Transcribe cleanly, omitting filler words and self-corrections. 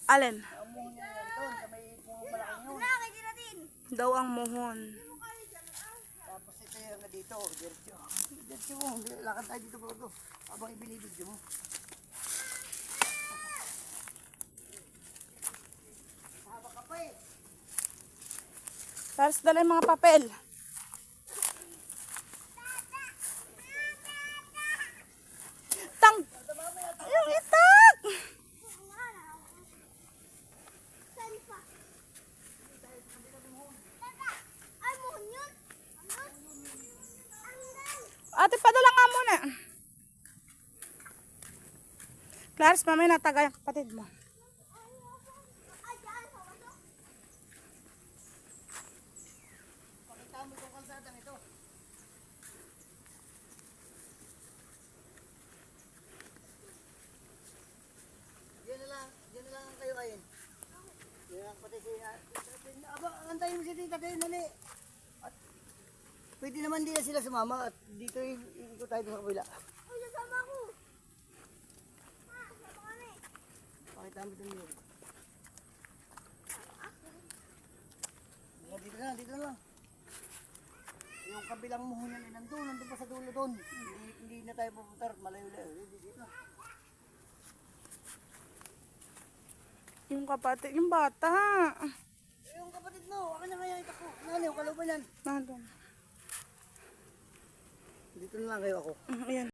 Alin? Daw ang muhon. Tapos ito yung dito, diretso. Diretso mo, lakad tayo dito bro. Habang ibinibidyo mo. Haba ka pa eh. Tapos dala yung mga papel. Tang! Yung itak! Ate, padala nga muna. Clarence, mamaya natagay ang kapatid mo. Pakita mo itong kalsadang ito. Diyan na lang kayo kain. Diyan lang pati si... Aba, antayin mo si tita kayo, nani. At pwede naman din sila sumama at dito ikot tayo sa kabila. Uy, sasama ko. Ha, sama kami. Pakita mo itong yun. Dito na lang. Yung kabilang muhunan ay nandun pa sa dulo doon. Hindi na tayo pupuntar, malayo-layo. Dito na. Yung kapatid, yung bata. Yung kapatid mo, akin na kaya ito po. Nani, yung kaluban yan. Nandun. Dito na lang kayo ako. Ayan.